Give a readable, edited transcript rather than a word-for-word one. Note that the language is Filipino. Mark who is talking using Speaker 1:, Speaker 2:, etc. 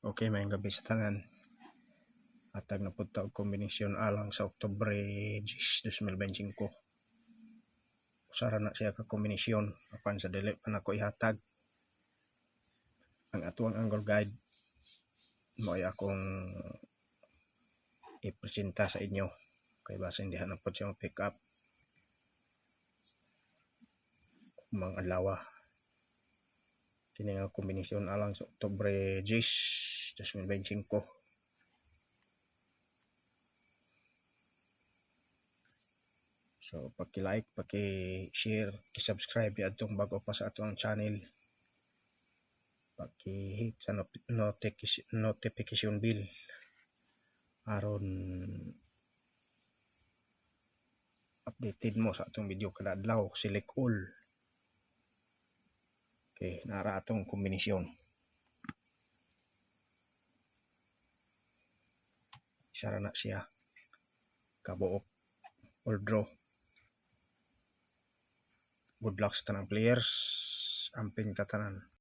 Speaker 1: Okay, may gabi sa tanan. Atag na punta og kombinasyon alang sa Oktubre 10, 2025. Usara na siya ka kombinasyon apan sa dili pa nako ihatag. Ang atuang angle guide mo ay akong ipresenta sa inyo kay base hindi na po siya pick up mga adlaw. Kini nga kombinasyon alang sa Oktubre 10, 2025. So paki-like, paki-share, paki-subscribe atong bago pa sa atong channel. Paki-hit sa notification bell aron updated mo sa atong video kada adlaw. Select all. Okay, nara atong kombinasyon. Isara na siya. Kabuok. All draw. Good luck sa tanang players. Amping tatanan.